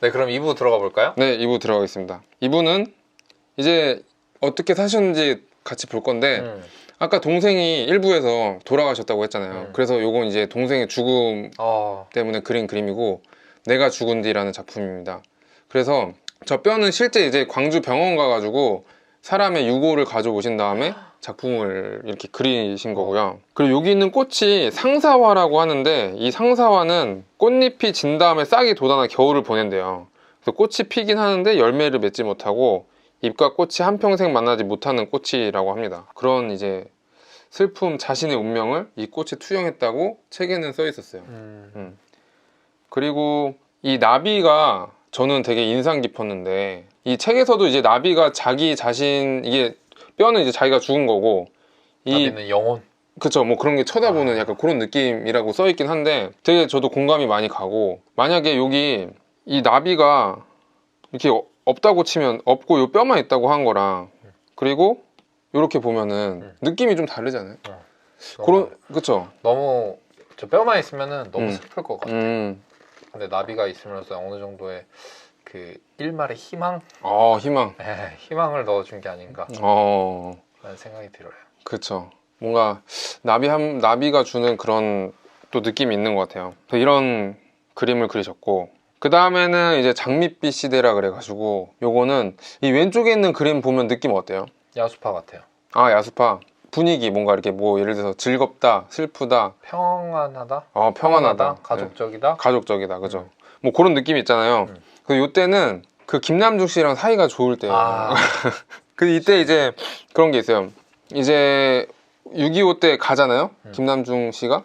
네, 그럼 2부 들어가 볼까요? 네, 2부 들어가겠습니다. 2부는 이제 어떻게 사셨는지 같이 볼 건데 아까 동생이 1부에서 돌아가셨다고 했잖아요. 그래서 요건 이제 동생의 죽음 때문에 그린 그림이고 내가 죽은 뒤라는 작품입니다. 그래서 저 뼈는 실제 이제 광주 병원 가가지고 사람의 유골을 가져오신 다음에 작품을 이렇게 그리신 거고요. 그리고 여기 있는 꽃이 상사화라고 하는데 이 상사화는 꽃잎이 진 다음에 싹이 돋아나 겨울을 보낸대요. 그래서 꽃이 피긴 하는데 열매를 맺지 못하고 잎과 꽃이 한평생 만나지 못하는 꽃이라고 합니다. 그런 이제 슬픔, 자신의 운명을 이 꽃에 투영했다고 책에는 써 있었어요. 그리고 이 나비가 저는 되게 인상 깊었는데 이 책에서도 이제 나비가 자기 자신 이게 뼈는 이제 자기가 죽은 거고 나비는 영혼. 그쵸, 뭐 그런 게 쳐다보는 약간 그런 느낌이라고 써 있긴 한데 되게 저도 공감이 많이 가고 만약에 여기 이 나비가 이렇게 없다고 치면 없고 요 뼈만 있다고 한 거랑 그리고 이렇게 보면은 느낌이 좀 다르잖아요. 그런 그쵸. 너무 저 뼈만 있으면은 너무 슬플 것 같아. 근데 나비가 있으면서 어느 정도의 그 일말의 희망? 희망. 네, 희망을 넣어준 게 아닌가 라는 생각이 들어요. 그쵸. 뭔가 나비가 주는 그런 또 느낌이 있는 것 같아요. 이런 그림을 그리셨고 그 다음에는 이제 장밋빛 시대라 그래가지고 요거는 이 왼쪽에 있는 그림 보면 느낌 어때요? 야수파 같아요. 야수파. 분위기 뭔가 이렇게 뭐 예를 들어서 즐겁다, 슬프다, 평안하다? 평안하다, 가족적이다? 네. 가족적이다, 그죠? 뭐 그런 느낌 있잖아요. 요때는 그 김남중 씨랑 사이가 좋을 때예요. 그 이때 이제 그런 게 있어요. 이제 6.25 때 가잖아요. 김남중 씨가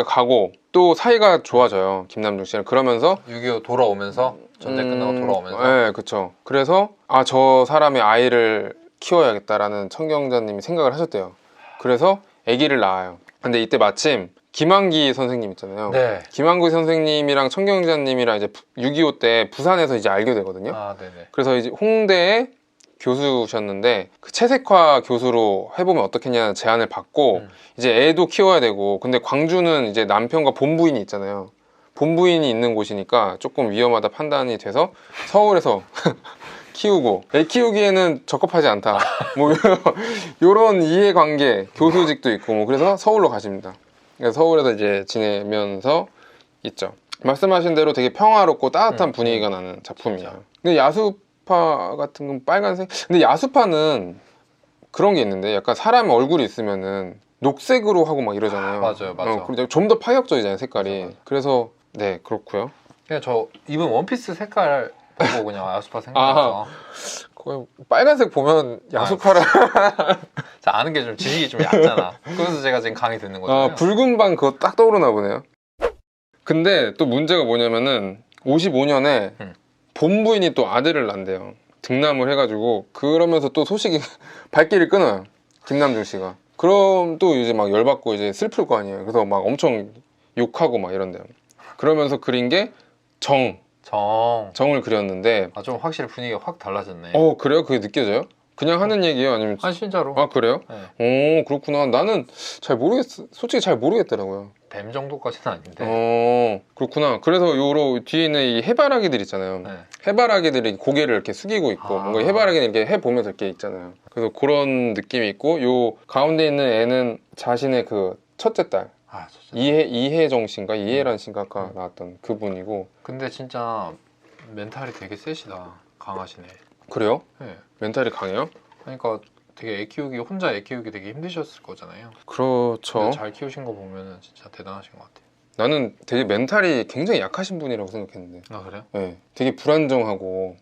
가고 또 사이가 좋아져요. 김남중 씨랑 그러면서 6.25 돌아오면서 전쟁 끝나고 돌아오면서 네, 그쵸. 그래서 저 사람의 아이를 키워야겠다라는 청경자님이 생각을 하셨대요. 그래서 아기를 낳아요. 근데 이때 마침 김한기 선생님 있잖아요. 네. 김한기 선생님이랑 청경자님이랑 이제 6.25 때 부산에서 이제 알게 되거든요. 네네. 그래서 이제 홍대에 교수셨는데 그 채색화 교수로 해보면 어떻겠냐는 제안을 받고 이제 애도 키워야 되고 근데 광주는 이제 남편과 본부인이 있잖아요. 본부인이 있는 곳이니까 조금 위험하다 판단이 돼서 서울에서 키우고 애 키우기에는 적합하지 않다 뭐 요런 이해관계 교수직도 있고 뭐 그래서 서울로 가십니다. 그래서 서울에서 이제 지내면서 있죠. 말씀하신 대로 되게 평화롭고 따뜻한 분위기가 나는 작품이에요. 근데 야수파 같은 건 빨간색. 근데 야수파는 그런 게 있는데 약간 사람 얼굴이 있으면은 녹색으로 하고 막 이러잖아요. 맞아요. 좀 더 파격적이잖아요, 색깔이. 맞아. 그래서 네, 그렇고요. 그냥 저 입은 원피스 색깔 보고 그냥 야수파 생각나서 빨간색 보면 야수파라. 자, 아는 게 좀 지식이 좀 얕잖아. 그래서 제가 지금 강의 듣는 거잖아요. 붉은 방 그거 딱 떠오르나 보네요. 근데 또 문제가 뭐냐면은 55년에 본부인이 또 아들을 낳는데요. 등남을 해가지고 그러면서 또 소식이 발길을 끊어요. 김남중 씨가. 그럼 또 이제 막 열받고 이제 슬플 거 아니에요. 그래서 막 엄청 욕하고 막 이런데요. 그러면서 그린 게 정을 그렸는데 좀 확실히 분위기가 확 달라졌네. 그래요? 그게 느껴져요? 그냥 하는 얘기예요? 아니면 진짜로. 그래요? 네. 그렇구나. 나는 잘 모르겠어. 솔직히 잘 모르겠더라고요. 뱀 정도까지는 아닌데. 그렇구나. 그래서 요로 뒤에 있는 이 해바라기들 있잖아요. 네. 해바라기들이 고개를 이렇게 숙이고 있고 뭔가 해바라기는 이렇게 해보면서 이렇게 있잖아요. 그래서 그런 느낌이 있고 요 가운데 있는 애는 자신의 그 첫째 딸 이혜정 씨인가 이혜란 씨인가 아까 나왔던 그분이고. 근데 진짜 멘탈이 되게 세시다. 강하시네. 그래요? 네. 멘탈이 강해요? 그러니까 되게 혼자 애 키우기 되게 힘드셨을 거잖아요. 그렇죠. 잘 키우신 거 보면은 진짜 대단하신 것 같아요. 나는 되게 멘탈이 굉장히 약하신 분이라고 생각했는데. 그래요? 네, 되게 불안정하고.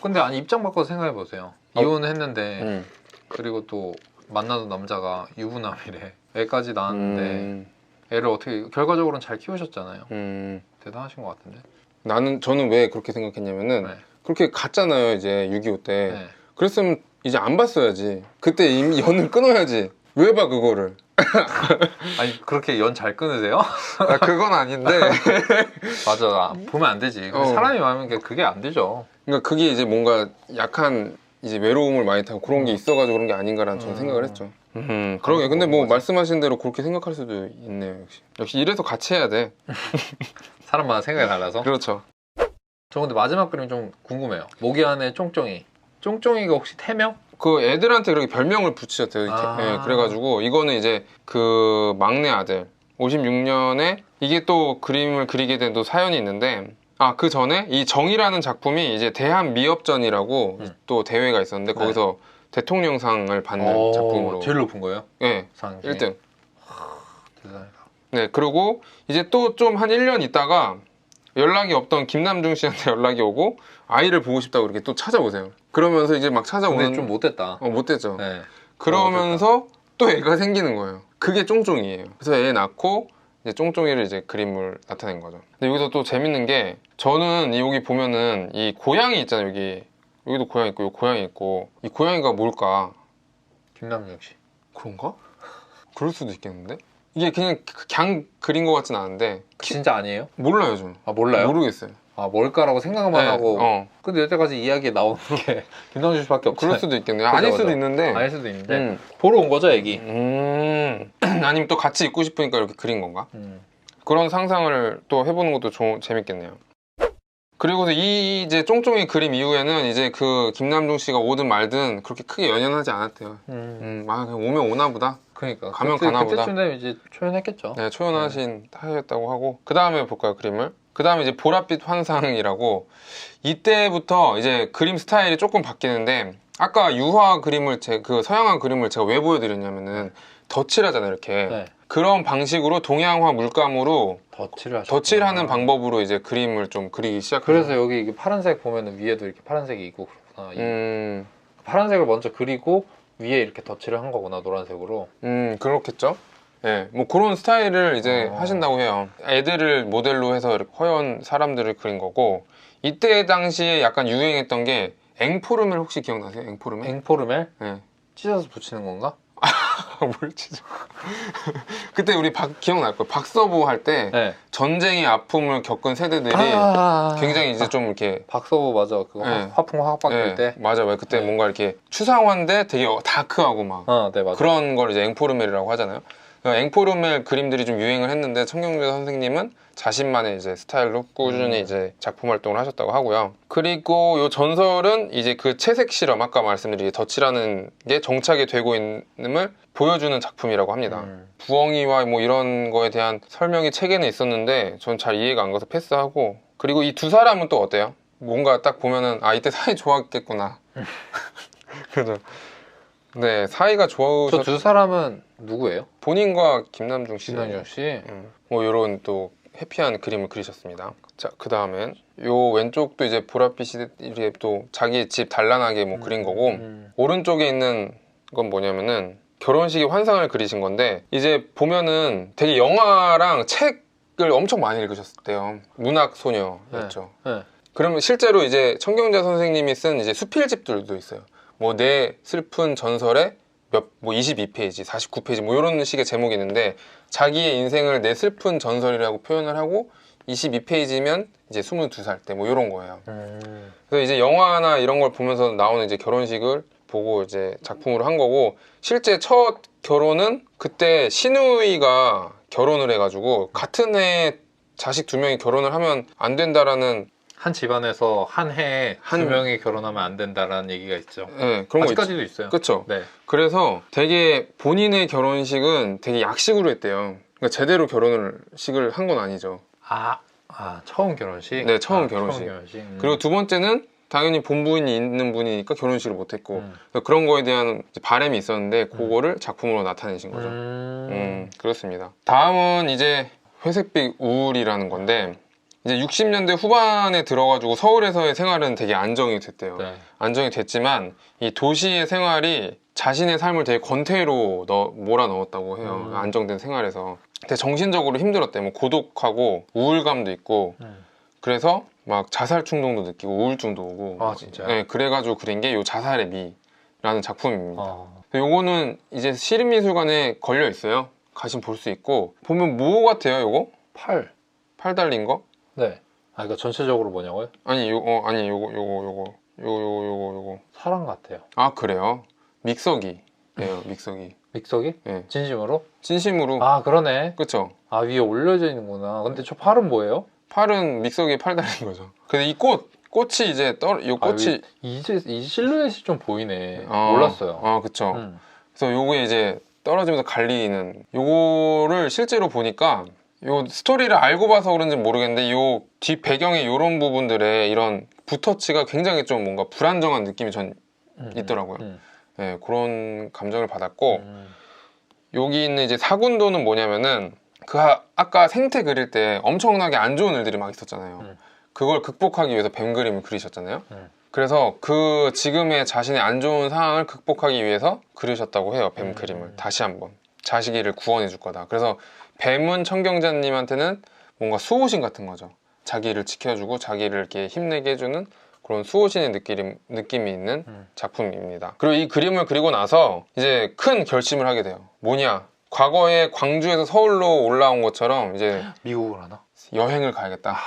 근데 입장 바꿔서 생각해 보세요. 이혼했는데 그리고 또 만나던 남자가 유부남이래. 애까지 낳았는데 애를 어떻게 결과적으로는 잘 키우셨잖아요. 대단하신 것 같은데. 저는 왜 그렇게 생각했냐면은 그렇게 갔잖아요 이제 6.25 때. 그랬으면 이제 안 봤어야지. 그때 이미 연을 끊어야지. 왜 봐 그거를. 그렇게 연 잘 끊으세요? 그건 아닌데. 맞아. 보면 안 되지. 사람이 많으면 그게 안 되죠. 그러니까 그게 이제 뭔가 약한 이제 외로움을 많이 타고 그런 게 있어가지고 그런 게 아닌가라는 저는 생각을 했죠. 그러게. 근데 뭐 말씀하신 대로 그렇게 생각할 수도 있네요. 역시 이래서 같이 해야 돼. 사람마다 생각이 달라서. 그렇죠. 저 근데 마지막 그림 좀 궁금해요. 모기 안에 쫑쫑이. 쫑쫑이가 혹시 태명? 그 애들한테 그렇게 별명을 붙이셨대요. 예, 그래가지고 이거는 이제 그 막내 아들 56년에 이게 또 그림을 그리게 된 또 사연이 있는데, 그 전에 이 정이라는 작품이 이제 대한미업전이라고 또 대회가 있었는데 거기서 대통령상을 받는 작품으로. 제일 높은 거예요? 네, 상 1등. 대단하다. 네, 그리고 이제 또 좀 한 1년 있다가 연락이 없던 김남중 씨한테 연락이 오고 아이를 보고 싶다고 이렇게 또 찾아오세요. 그러면서 이제 막 찾아오는. 근데 좀 못됐다. 못됐죠. 네. 그러면서 또 애가 생기는 거예요. 그게 쫑쫑이에요. 그래서 애 낳고 이제 쫑쫑이를 이제 그림을 나타낸 거죠. 근데 여기서 또 재밌는 게, 저는 여기 보면은 이 고양이 있잖아요. 여기도 고양이 있고 여기 고양이 있고, 이 고양이가 뭘까? 김남중 씨. 그런가? 그럴 수도 있겠는데? 이게 그냥 그린 것 같진 않은데. 진짜 아니에요? 몰라요, 저는. 몰라요? 모르겠어요. 뭘까라고 생각만 네, 하고. 근데 여태까지 이야기에 나오는 게 김남중 씨밖에 없잖아요. 그럴 수도 있겠네요. 아닐 수도 있는데. 아닐 수도 있는데. 보러 온 거죠, 애기. 아니면 또 같이 있고 싶으니까 이렇게 그린 건가? 그런 상상을 또 해보는 것도 재밌겠네요. 그리고서 이 이제 쫑쫑이 그림 이후에는 이제 그 김남중 씨가 오든 말든 그렇게 크게 연연하지 않았대요. 그냥 오면 오나 보다. 그러니까 가면 가나 보다. 그때쯤 되면 이제 초연했겠죠. 네, 초연하신 타이였다고 하고, 그 다음에 볼까요, 그림을? 그 다음에 이제 보랏빛 환상이라고, 이때부터 이제 그림 스타일이 조금 바뀌는데, 아까 유화 그림을 그 서양화 그림을 제가 왜 보여드렸냐면은 덧칠하잖아요, 이렇게. 네. 그런 방식으로 동양화 물감으로 덧칠하는 방법으로 이제 그림을 좀 그리기 시작해요. 그래서 여기 이게 파란색 보면은 위에도 이렇게 파란색이 있고 그렇구나. 파란색을 먼저 그리고 위에 이렇게 덧칠을 한 거구나, 노란색으로. 그렇겠죠. 네, 뭐 그런 스타일을 이제 하신다고 해요. 애들을 모델로 해서 이렇게 허연 사람들을 그린 거고, 이때 당시에 약간 유행했던 게 앵포르멜, 혹시 기억나세요? 앵포르멜? 앵포르멜? 네. 찢어서 붙이는 건가? 뭘 찢어? 그때 우리 기억날 거예요. 박서부 할 때 네. 전쟁의 아픔을 겪은 세대들이 굉장히 이제 좀 이렇게. 박서부 맞아. 그거 네. 화풍 화학 바뀔 때. 맞아요. 그때 뭔가 이렇게 추상화인데 되게 다크하고 막 네, 맞아. 그런 걸 이제 앵포르멜이라고 하잖아요. 앵포르멜 그림들이 좀 유행을 했는데 청경재 선생님은 자신만의 이제 스타일로 꾸준히 이제 작품 활동을 하셨다고 하고요. 그리고 요 전설은 이제 그 채색 실험, 아까 말씀드린 덧칠하는 게 정착이 되고 있음을 보여주는 작품이라고 합니다. 부엉이와 뭐 이런 거에 대한 설명이 책에는 있었는데 전 잘 이해가 안 가서 패스하고. 그리고 이 두 사람은 또 어때요? 뭔가 딱 보면은 이때 사이 좋았겠구나. 그죠? 네, 사이가 좋으셨. 저 두 사람은 누구예요? 본인과 김남중 씨. 김남중 씨. 뭐 이런 또 해피한 그림을 그리셨습니다. 자, 그 다음엔 요 왼쪽도 이제 보랏빛이 이렇게 또 자기 집 단란하게 뭐 그린 거고, 오른쪽에 있는 건 뭐냐면은 결혼식의 환상을 그리신 건데, 이제 보면은 되게 영화랑 책을 엄청 많이 읽으셨대요. 문학 소녀였죠. 네. 그러면 실제로 이제 청경자 선생님이 쓴 이제 수필집들도 있어요. 뭐 내 슬픈 전설에 뭐 22페이지, 49페이지 뭐 이런 식의 제목이 있는데, 자기의 인생을 내 슬픈 전설이라고 표현을 하고 22페이지면 이제 22살 때 뭐 이런 거예요. 그래서 이제 영화나 이런 걸 보면서 나오는 이제 결혼식을 보고 이제 작품으로 한 거고, 실제 첫 결혼은 그때 신우이가 결혼을 해가지고 같은 해에 자식 2명이 결혼을 하면 안 된다라는, 한 집안에서 한 해에 2명이 결혼하면 안 된다라는 얘기가 있죠. 네, 그런 아직까지도 있어요. 그렇죠. 네. 그래서 되게 본인의 결혼식은 되게 약식으로 했대요. 그러니까 제대로 결혼식을 한 건 아니죠. 처음 결혼식? 네, 처음 결혼식. 그리고 두 번째는 당연히 본부인이 있는 분이니까 결혼식을 못했고, 그런 거에 대한 바람이 있었는데 그거를 작품으로 나타내신 거죠. 그렇습니다. 다음은 이제 회색빛 우울이라는 건데, 이제 60년대 후반에 들어가지고 서울에서의 생활은 되게 안정이 됐대요. 네. 안정이 됐지만 이 도시의 생활이 자신의 삶을 되게 권태로 몰아넣었다고 해요. 안정된 생활에서. 근데 정신적으로 힘들었대. 뭐 고독하고 우울감도 있고, 그래서 막 자살 충동도 느끼고 우울증도 오고. 진짜요? 네, 그래가지고 그린 게 요 자살의 미라는 작품입니다. 요거는 이제 시립미술관에 걸려 있어요. 가시면 볼 수 있고, 보면 뭐 같아요, 요거? 팔 달린 거? 네. 그러니까 전체적으로 뭐냐고요? 아니 요거 사람 같아요. 그래요? 믹서기예요. 믹서기. 믹서기? 네. 진심으로? 진심으로. 그러네. 그쵸? 위에 올려져 있는구나. 근데 저 팔은 뭐예요? 팔은 믹서기에 팔 달린 거죠. 근데 이 꽃이 이제 요 꽃이 이제 이 실루엣이 좀 보이네. 몰랐어요. 그쵸. 그래서 요게 이제 떨어지면서 갈리는 요거를 실제로 보니까 요 스토리를 알고 봐서 그런지 모르겠는데 요 뒷 배경의 요런 부분들에 이런 붓터치가 굉장히 좀 뭔가 불안정한 느낌이 전 있더라고요. 네, 그런 감정을 받았고 여기 있는 이제 사군도는 뭐냐면은 아까 생태 그릴 때 엄청나게 안 좋은 일들이 막 있었잖아요. 그걸 극복하기 위해서 뱀 그림을 그리셨잖아요. 그래서 그 지금의 자신의 안 좋은 상황을 극복하기 위해서 그리셨다고 해요. 뱀 그림을 다시 한번 자식이를 구원해 줄 거다. 그래서 뱀은 청경자님한테는 뭔가 수호신 같은 거죠. 자기를 지켜주고 자기를 이렇게 힘내게 해주는 그런 수호신의 느낌이 있는 작품입니다. 그리고 이 그림을 그리고 나서 이제 큰 결심을 하게 돼요. 뭐냐? 과거에 광주에서 서울로 올라온 것처럼 이제 미국을 하나? 여행을 가야겠다.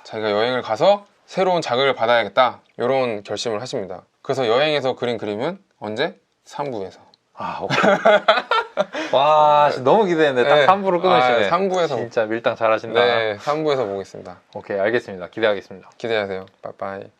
자기가 여행을 가서 새로운 자극을 받아야겠다. 이런 결심을 하십니다. 그래서 여행에서 그린 그림은 언제? 3부에서. 오케이. 와, 너무 기대했는데 딱 네. 3부로 끊으시네. 3부에서 진짜 밀당 잘하신다. 네, 3부에서 보겠습니다. 오케이, 알겠습니다. 기대하겠습니다. 기대하세요. 빠이빠이.